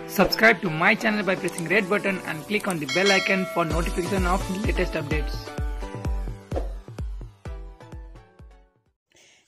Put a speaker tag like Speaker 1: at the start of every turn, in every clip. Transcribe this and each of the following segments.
Speaker 1: Subscribe to my channel by pressing red button and click on the bell icon for notification of latest updates.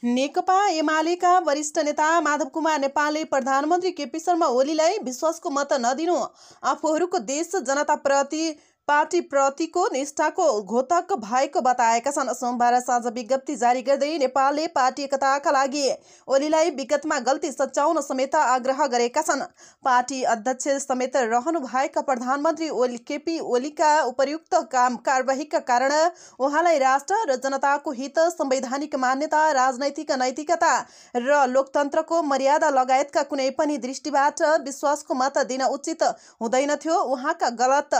Speaker 2: नेकपा एमालेका वरिष्ठ नेता माधव कुमार नेपालले प्रधानमन्त्री केपी शर्मा ओलीलाई विश्वासको मत नदिनु आफूहरूको देश जनताप्रति पार्टीप्रतिको निष्ठाको घोतक भएको बताएका छन्। सोमबार साँझ विज्ञप्ति जारी गर्दै नेपालले पार्टी एकताका लागि ओलीलाई विगतमा गल्ती सच्याउन समेत आग्रह गरेका छन्। पार्टी अध्यक्ष समेत रहनुभएका प्रधानमन्त्री केपी ओलीका उपर्युक्त कारबाहीका कारण उहाँलाई राष्ट्र र जनताको हित, संवैधानिक मान्यता, राजनैतिक नैतिकता र लोकतन्त्रको मर्यादा लगायतका कुनै पनि दृष्टिबाट विश्वासको मत दिन उचित हुँदैनथ्यो। उहाँका गलत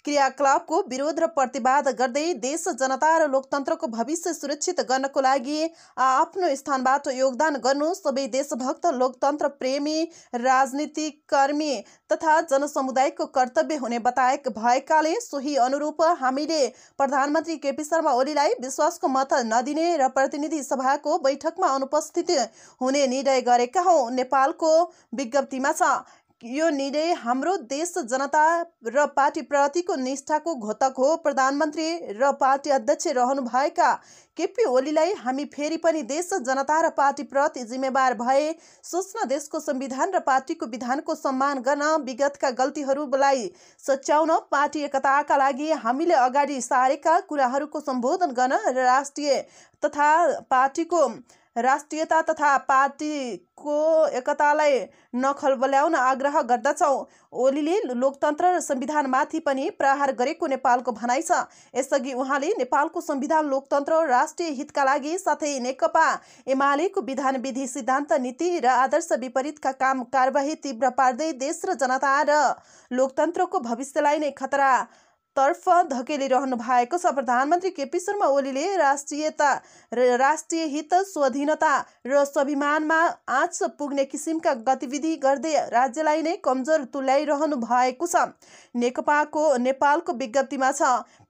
Speaker 2: क्रियाकलापको विरोध र प्रतिवाद गर्दै देश, जनता र लोकतन्त्रको भविष्य सुरक्षित गर्नको लागि आफ्नो स्थानबाट योगदान गर्नु सबै देशभक्त, लोकतन्त्र प्रेमी, राजनीतिक कर्मी तथा जनसमुदायको कर्तव्य हुने बताएका भएकाले सोही अनुरूप हामीले प्रधानमन्त्री केपी शर्मा ओलीलाई विश्वासको मत नदिने र प्रतिनिधि सभाको बैठकमा अनुपस्थित हुने निर्णय गरेका हौं। नेपालको विज्ञप्तिमा छ, यो निर्णय हाम्रो देश, जनता र पार्टीप्रतिको निष्ठाको घोतक हो। प्रधानमन्त्री र पार्टी अध्यक्ष रहनुभएका केपी ओलीलाई हामी फेरि पनि देश, जनता र पार्टीप्रति जिम्मेवार भए सोच्न, देशको संविधान र पार्टीको विधानको सम्मान गर्न, विगतका गल्तीहरूलाई सच्याउन, पार्टी एकताका लागि हामीले अगाडि सारेका कुराहरूको सम्बोधन गर्न र राष्ट्रियता तथा पार्टीको एकतालाई नखलबल्याउन आग्रह गर्दछौँ। ओलीले लोकतन्त्र र संविधानमाथि पनि प्रहार गरेको नेपालको भनाइ छ। यसअघि उहाँले नेपालको संविधान, लोकतन्त्र र राष्ट्रिय हितका लागि साथै नेकपा एमालेको विधान, विधि, सिद्धान्त, नीति र आदर्श विपरीतका कारबाही तीव्र पार्दै देश र जनता र लोकतन्त्रको भविष्यलाई नै खतरा तर्फ धकेलिरहनु भएको छ। प्रधानमन्त्री केपी शर्मा ओलीले राष्ट्रिय हित, स्वाधीनता र स्वाभिमानमा आँच पुग्ने किसिमका गतिविधि गर्दै राज्यलाई नै कमजोर तुल्याइरहनु भएको छ। नेपालको विज्ञप्तिमा छ,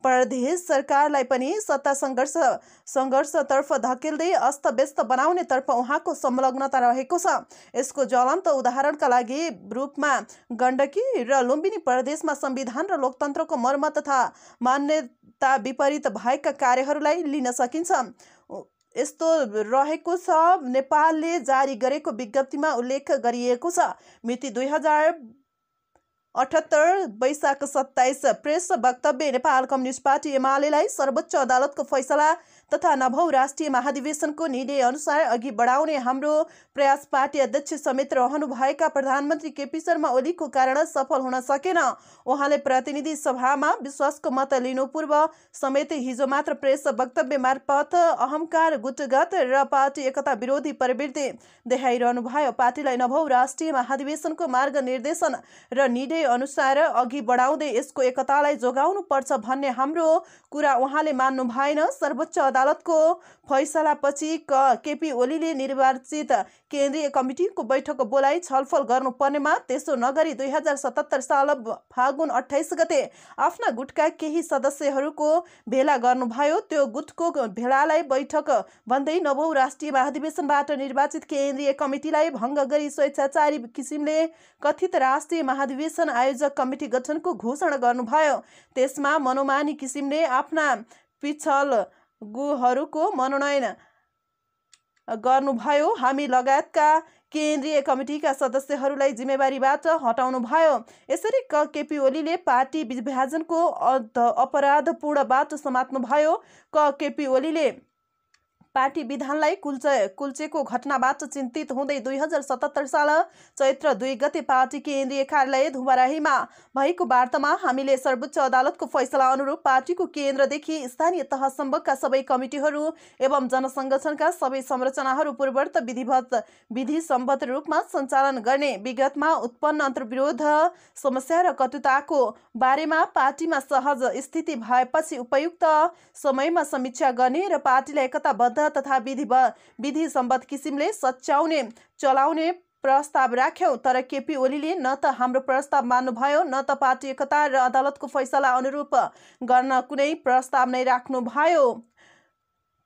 Speaker 2: प्रदेश सरकारलाई पनि सत्ता सङ्घर्षतर्फ धकेल्दै अस्तव्यस्त बनाउने तर्फ उहाँको संलग्नता रहेको छ। यसको ज्वलन्त उदाहरणका लागि रूपमा गण्डकी र लुम्बिनी प्रदेशमा संविधान र लोकतन्त्रको मर्म तथा मान्यता विपरीत भएका कार्यहरूलाई लिन सकिन्छ। यस्तो रहेको छ। नेपालले जारी गरेको विज्ञप्तिमा उल्लेख गरिएको छ, मिति 2078 वैशाख 27 प्रेस वक्तव्य। नेपाल कम्युनिस्ट पार्टी एमालेलाई सर्वोच्च अदालतको फैसला तथा नवौं राष्ट्रिय महाधिवेशनको निर्णय अनुसार अघि बढाउने हाम्रो प्रयास पार्टी अध्यक्ष समेत रहनुभएका प्रधानमन्त्री केपी शर्मा ओलीको कारण सफल हुन सकेन। उहाँले प्रतिनिधि सभामा विश्वासको मत लिनु पूर्व समेत हिजो मात्र प्रेस वक्तव्य मार्फत अहंकार, गुटगत र पार्टी एकता विरोधी प्रवृत्ति देखाइरहनुभयो। पार्टीलाई नवौं राष्ट्रिय महाधिवेशनको मार्गनिर्देशन र निर्णय अनुसार अघि बढाउँदै यसको एकतालाई जोगाउनु पर्छ भन्ने हाम्रो कुरा उहाँले मान्नु भएन। सर्वोच्च अदालतको फैसलापछि केपी ओलीले निर्वाचित केन्द्रीय कमिटीको बैठक बोलाई छलफल गर्नुपर्नेमा त्यसो नगरी 2077 साल फागुन 28 गते आफ्ना गुटका केही सदस्यहरूको भेला गर्नुभयो। त्यो गुटको भेलालाई बैठक भन्दै नवौं राष्ट्रिय महाधिवेशनबाट निर्वाचित केन्द्रीय कमिटीलाई भङ्ग गरी स्वेच्छाचारी किसिमले कथित राष्ट्रिय महाधिवेशन आयोजक कमिटी गठनको घोषणा गर्नुभयो। त्यसमा मनोमानी किसिमले आफ्ना पिछलगुहरूको मनोनयन गर्नुभयो। हामी लगायतका केन्द्रीय कमिटीका सदस्यहरूलाई जिम्मेवारीबाट हटाउनुभयो। यसरी केपी ओलीले पार्टी विभाजनको अपराधपूर्ण बाटो समात्नुभयो। केपी ओलीले पार्टी विधानलाई कुल्चेको घटनाबाट चिन्तित हुँदै 2077 साल चैत्र 2 गते पार्टी केन्द्रीय कार्यालय धुबराहीमा भएको वार्तामा हामीले सर्वोच्च अदालतको फैसला अनुरूप पार्टीको केन्द्रदेखि स्थानीय तहसम्मका सबै कमिटीहरू एवं जनसङ्गठनका सबै संरचनाहरू पूर्ववत विधिसम्मत रूपमा सञ्चालन गर्ने, विगतमा उत्पन्न अन्तर्विरोध, समस्या र कटुताको बारेमा पार्टीमा सहज स्थिति भएपछि उपयुक्त समयमा समीक्षा गर्ने र पार्टीलाई एकताबद्ध तथा विधि सम्बद्ध किसिमले सच्याउने चलाउने प्रस्ताव राख्यौं। तर केपी ओलीले न त हाम्रो प्रस्ताव मान्नुभयो, न त पार्टी एकता र अदालतको फैसला अनुरूप गर्न कुनै प्रस्ताव नै राख्नुभयो।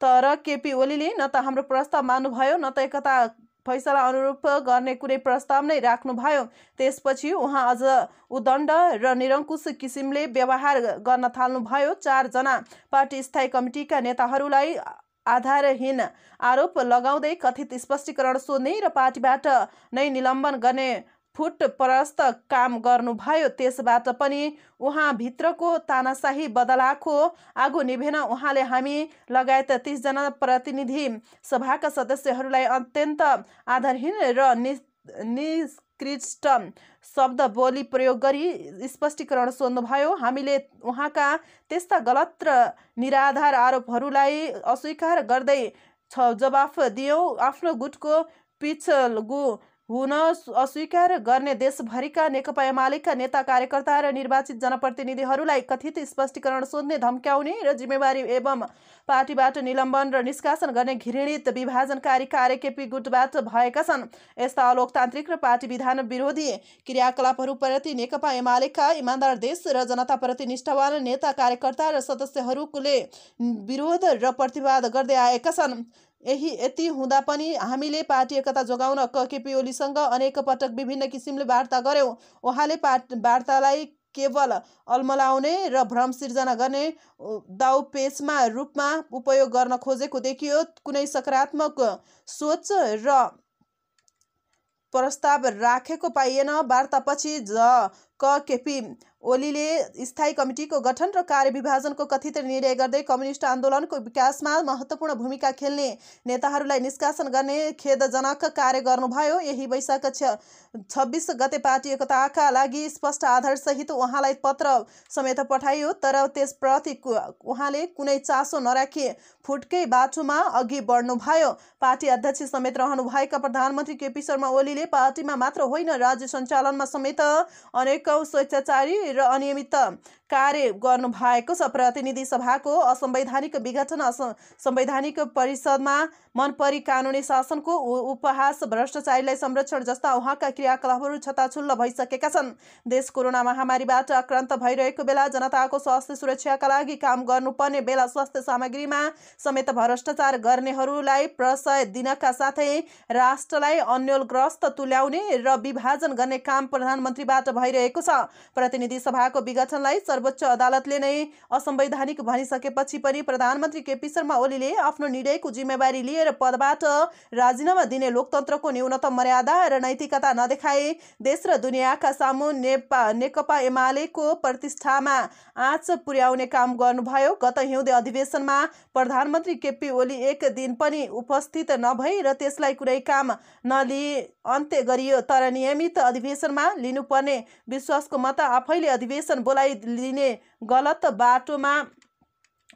Speaker 2: तर केपी ओलीले न त हाम्रो प्रस्ताव मान्नुभयो, न त एकता फैसला अनुरूप गर्ने कुनै प्रस्ताव नै राख्नुभयो। त्यसपछि उहाँ अझ उद्दण्ड र निरङ्कुश किसिमले व्यवहार गर्न थाल्नुभयो। 4 जना पार्टी स्थायी कमिटीका नेताहरूलाई आधारहीन आरोप लगाउँदै कथित स्पष्टीकरण सोध्ने र पार्टीबाट नै निलम्बन गर्ने फुटप्रस्त काम गर्नुभयो। त्यसबाट पनि उहाँ भित्रको तानाशाही बदलाको आगो निभेन। उहाँले हामी लगायत 30 जना प्रतिनिधि सभाका सदस्यहरूलाई अत्यन्त आधारहीन र निकृष्ट शब्द बोली प्रयोग गरी स्पष्टीकरण सोध्नुभयो। हामीले उहाँका त्यस्ता गलत र निराधार आरोपहरूलाई अस्वीकार गर्दै जवाफ दियौँ। आफ्नो गुटको पिछलगु हुन अस्वीकार गर्ने देशभरिका नेकपा एमालेका नेता कार्यकर्ता र निर्वाचित जनप्रतिनिधिहरूलाई कथित स्पष्टीकरण सोध्ने, धम्क्याउने र जिम्मेवारी एवं पार्टीबाट निलम्बन र निष्कासन गर्ने घृणित विभाजनकारी कार्य केपी गुटबाट भएका छन्। यस्ता अलोकतान्त्रिक र पार्टी विधान विरोधी क्रियाकलापहरूप्रति नेकपा एमालेका इमान्दार देश र जनताप्रति निष्ठावान नेता कार्यकर्ता र सदस्यहरूले विरोध र प्रतिवाद गर्दै आएका छन्। यति हुँदा पनि हामीले पार्टी एकता जोगाउन केपी ओलीसँग अनेक पटक विभिन्न किसिमले वार्ता गर्यौँ। उहाँले वार्तालाई केवल अल्मलाउने र भ्रम सिर्जना गर्ने दाउपेचमा रूपमा उपयोग गर्न खोजेको देखियो। कुनै सकारात्मक सोच र प्रस्ताव राखेको पाइएन। वार्तापछि केपी ओलीले स्थायी कमिटीको गठन र कार्यविभाजनको कथित निर्णय गर्दै कम्युनिस्ट आन्दोलनको विकासमा महत्त्वपूर्ण भूमिका खेल्ने नेताहरूलाई निष्कासन गर्ने खेदजनक कार्य गर्नुभयो। यही वैशाख 26 गते पार्टी एकताका लागि स्पष्ट आधारसहित उहाँलाई पत्र समेत पठाइयो, तर त्यसप्रति उहाँले कुनै चासो नराखी फुटकै बाटोमा अघि बढ्नुभयो। पार्टी अध्यक्ष समेत रहनुभएका प्रधानमन्त्री केपी शर्मा ओलीले पार्टीमा मात्र होइन राज्य सञ्चालनमा समेत अनेकौं स्वेच्छाचारी र अनियमित कार्य गर्नुभएको छ। प्रतिनिधि सभाको असंवैधानिक विघटन, संवैधानिक परिषदमा मनपरी कानुनी शासनको उपहास, भ्रष्टाचारीलाई संरक्षण जस्ता उहाँका क्रियाकलापहरू छताछुल्ल भइसकेका छन्। देश कोरोना महामारीबाट आक्रान्त भइरहेको बेला जनताको स्वास्थ्य सुरक्षाका लागि काम गर्नुपर्ने बेला स्वास्थ्य सामग्रीमा समेत भ्रष्टाचार गर्नेहरूलाई प्रशय दिनका साथै राष्ट्रलाई अन्यलग्रस्त तुल्याउने र विभाजन गर्ने काम प्रधानमन्त्रीबाट भइरहेको छ। प्रतिनिधि सभाको विघटनलाई सर्वोच्च अदालतले नै असंवैधानिक भनिसकेपछि पनि प्रधानमन्त्री केपी शर्मा ओलीले आफ्नो निर्णयको जिम्मेवारी लिएर पदबाट राजीनामा दिने लोकतन्त्रको न्यूनतम मर्यादा र नैतिकता नदेखाए देश र दुनियाँका सामु नेकपा एमालेको प्रतिष्ठामा आँच पुर्याउने काम गर्नुभयो। गत हिउँदे अधिवेशनमा प्रधानमन्त्री केपी ओली एक दिन पनि उपस्थित नभई र त्यसलाई कुनै काम नलिई अन्त्य गरियो। तर नियमित अधिवेशनमा लिनुपर्ने विश्वासको मत आफैले अधिवेशन बोलाइदिने गलत बाटोमा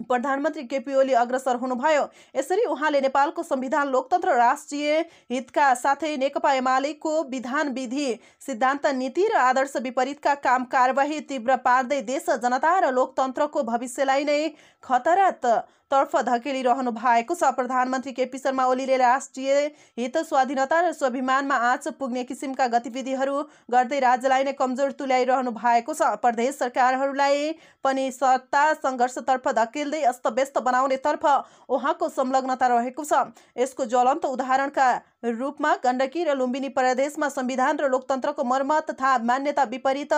Speaker 2: प्रधानमन्त्री केपी ओली अग्रसर हुनुभयो। यसरी उहाँले नेपालको संविधान, लोकतन्त्र, राष्ट्रिय हितका साथै नेकपा एमालेको विधान, विधि, सिद्धान्त, नीति र आदर्श विपरीतका काम कारबाही तीव्र पार्दै देश, जनता र लोकतन्त्रको भविष्यलाई नै खतरातर्फ धकेलिरहनु भएको छ। प्रधानमन्त्री केपी शर्मा ओलीले राष्ट्रिय हित, स्वाधीनता र स्वाभिमानमा आँच पुग्ने किसिमका गतिविधिहरू गर्दै राज्यलाई नै कमजोर तुल्याइरहनु भएको छ। प्रदेश सरकारहरूलाई पनि सत्ता सङ्घर्षतर्फ धकेल्दै अस्तव्यस्त बनाउनेतर्फ उहाँको संलग्नता रहेको छ। यसको ज्वलन्त उदाहरणका रूपमा गण्डकी र लुम्बिनी प्रदेशमा संविधान र लोकतन्त्रको मर्म तथा मान्यता विपरीत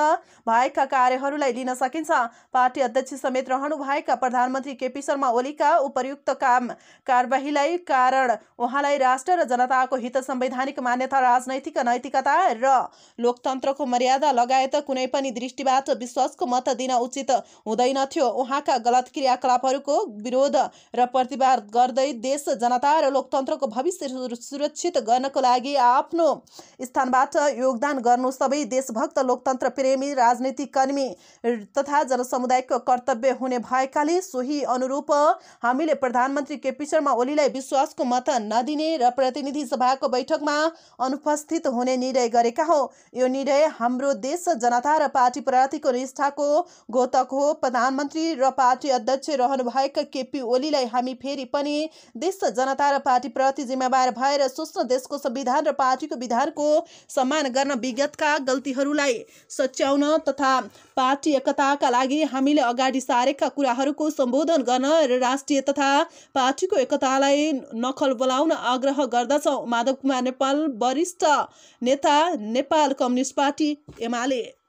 Speaker 2: भएका कार्यहरूलाई लिन सकिन्छ। पार्टी अध्यक्ष समेत रहनुभएका प्रधानमन्त्री केपी शर्मा ओलीका उपर्युक्त काम कारबाहीलाई कारण उहाँलाई राष्ट्र र जनताको हित, संवैधानिक मान्यता, राजनैतिक नैतिकता र लोकतन्त्रको मर्यादा लगायत कुनै पनि दृष्टिबाट विश्वासको मत दिन उचित हुँदैनथ्यो। उहाँका गलत क्रियाकलापहरूको विरोध र प्रतिवाद गर्दै देश, जनता र लोकतन्त्रको भविष्य सुरक्षित गर्नको लागि आफ्नो स्थानबाट योगदान गर्नु सबै देशभक्त, लोकतन्त्र प्रेमी, राजनीतिक कर्मी तथा जनसमुदायको कर्तव्य हुने भएकाले सोही अनुरूप हामीले प्रधानमन्त्री केपी शर्मा ओलीलाई विश्वासको मत नदिने र प्रतिनिधि सभाको बैठकमा अनुपस्थित हुने निर्णय गरेका हौं। यो निर्णय हाम्रो देश, जनता र पार्टीप्रतिको निष्ठाको घोतक हो। प्रधानमन्त्री र पार्टी अध्यक्ष रहनुभएका केपी ओलीलाई हामी फेरि पनि देश, जनता र पार्टीप्रति जिम्मेवार भएर सोच्न गर्नुपर्छ। देशको संविधान र पार्टीको विधानको सम्मान गर्न, विगतका गल्तीहरूलाई सच्याउन तथा पार्टी एकताका लागि हामीले अगाडि सारेका कुराहरूको सम्बोधन गर्न र राष्ट्रिय तथा पार्टीको एकतालाई नखल बोलाउन आग्रह गर्दछौँ। माधव कुमार नेपाल, वरिष्ठ नेता, नेपाल कम्युनिस्ट पार्टी एमाले।